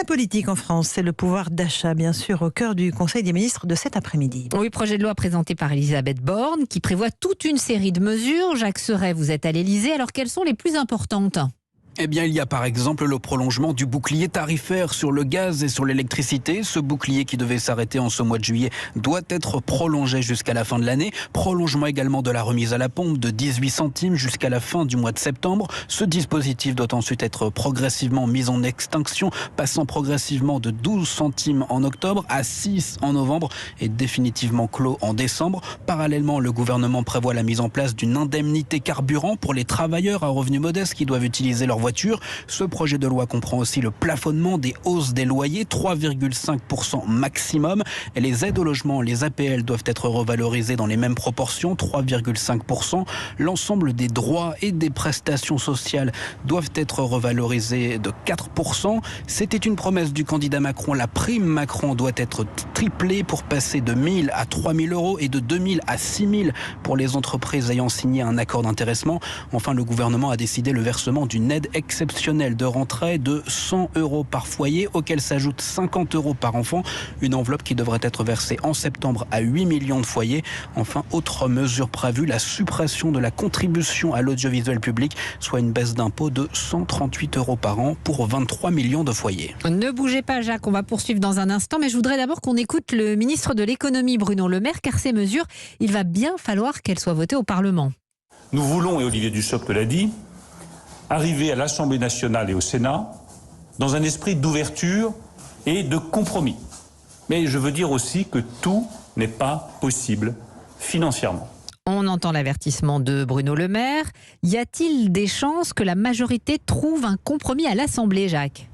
politique en France, c'est le pouvoir d'achat, bien sûr, au cœur du Conseil des ministres de cet après-midi. Oui, projet de loi présenté par Elisabeth Borne qui prévoit toute une série de mesures. Jacques Serret, vous êtes à l'Élysée. Alors, quelles sont les plus importantes ? Eh bien, il y a par exemple le prolongement du bouclier tarifaire sur le gaz et sur l'électricité. Ce bouclier qui devait s'arrêter en ce mois de juillet doit être prolongé jusqu'à la fin de l'année. Prolongement également de la remise à la pompe de 18 centimes jusqu'à la fin du mois de septembre. Ce dispositif doit ensuite être progressivement mis en extinction, passant progressivement de 12 centimes en octobre à 6 en novembre et définitivement clos en décembre. Parallèlement, le gouvernement prévoit la mise en place d'une indemnité carburant pour les travailleurs à revenus modestes qui doivent utiliser leur voiture. Ce projet de loi comprend aussi le plafonnement des hausses des loyers, 3,5% maximum. Et les aides au logement, les APL, doivent être revalorisées dans les mêmes proportions, 3,5%. L'ensemble des droits et des prestations sociales doivent être revalorisés de 4%. C'était une promesse du candidat Macron. La prime Macron doit être triplée pour passer de 1 000 à 3 000 euros et de 2 000 à 6 000 pour les entreprises ayant signé un accord d'intéressement. Enfin, le gouvernement a décidé le versement d'une aide exceptionnelle de rentrée de 100 euros par foyer, auquel s'ajoutent 50 euros par enfant. Une enveloppe qui devrait être versée en septembre à 8 millions de foyers. Enfin, autre mesure prévue, la suppression de la contribution à l'audiovisuel public, soit une baisse d'impôt de 138 euros par an pour 23 millions de foyers. Ne bougez pas, Jacques, on va poursuivre dans un instant, mais je voudrais d'abord qu'on écoute le ministre de l'économie, Bruno Le Maire, car ces mesures, il va bien falloir qu'elles soient votées au Parlement. Nous voulons, et Olivier Dussopt l'a dit, arriver à l'Assemblée nationale et au Sénat dans un esprit d'ouverture et de compromis. Mais je veux dire aussi que tout n'est pas possible financièrement. On entend l'avertissement de Bruno Le Maire. Y a-t-il des chances que la majorité trouve un compromis à l'Assemblée, Jacques ?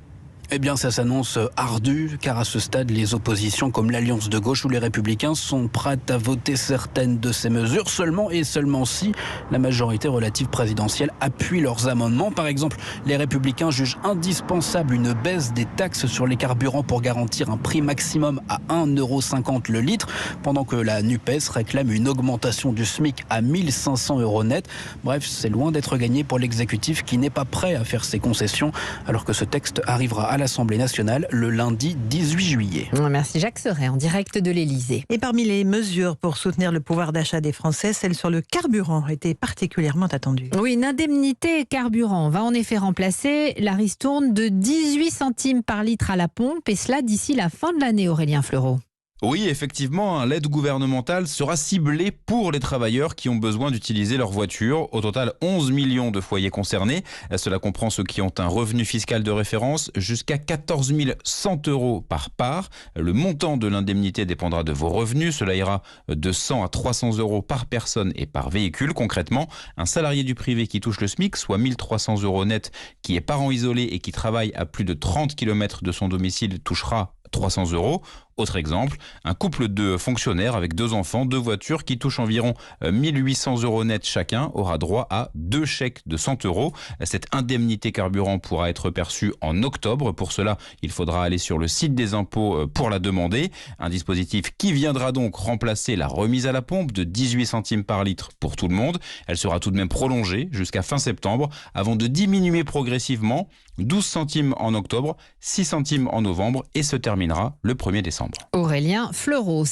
Eh bien, ça s'annonce ardu, car à ce stade, les oppositions comme l'Alliance de gauche ou les Républicains sont prêtes à voter certaines de ces mesures, seulement et seulement si la majorité relative présidentielle appuie leurs amendements. Par exemple, les Républicains jugent indispensable une baisse des taxes sur les carburants pour garantir un prix maximum à 1,50 € le litre, pendant que la NUPES réclame une augmentation du SMIC à 1 500 € net. Bref, c'est loin d'être gagné pour l'exécutif qui n'est pas prêt à faire ses concessions, alors que ce texte arrivera à l'Assemblée nationale le lundi 18 juillet. Merci Jacques Serret, en direct de l'Élysée. Et parmi les mesures pour soutenir le pouvoir d'achat des Français, celle sur le carburant était particulièrement attendue. Oui, une indemnité carburant va en effet remplacer la ristourne de 18 centimes par litre à la pompe, et cela d'ici la fin de l'année, Aurélien Fleureau. Oui, effectivement, l'aide gouvernementale sera ciblée pour les travailleurs qui ont besoin d'utiliser leur voiture. Au total, 11 millions de foyers concernés. Cela comprend ceux qui ont un revenu fiscal de référence jusqu'à 14 100 € par part. Le montant de l'indemnité dépendra de vos revenus. Cela ira de 100 à 300 € par personne et par véhicule. Concrètement, un salarié du privé qui touche le SMIC, soit 1 300 € net, qui est parent isolé et qui travaille à plus de 30 km de son domicile, touchera 300 €. Autre exemple, un couple de fonctionnaires avec 2 enfants, 2 voitures qui touchent environ 1 800 € net chacun aura droit à 2 chèques de 100 €. Cette indemnité carburant pourra être perçue en octobre. Pour cela, il faudra aller sur le site des impôts pour la demander. Un dispositif qui viendra donc remplacer la remise à la pompe de 18 centimes par litre pour tout le monde. Elle sera tout de même prolongée jusqu'à fin septembre avant de diminuer progressivement, 12 centimes en octobre, 6 centimes en novembre et se terminera le 1er décembre. Aurélien Fleureau.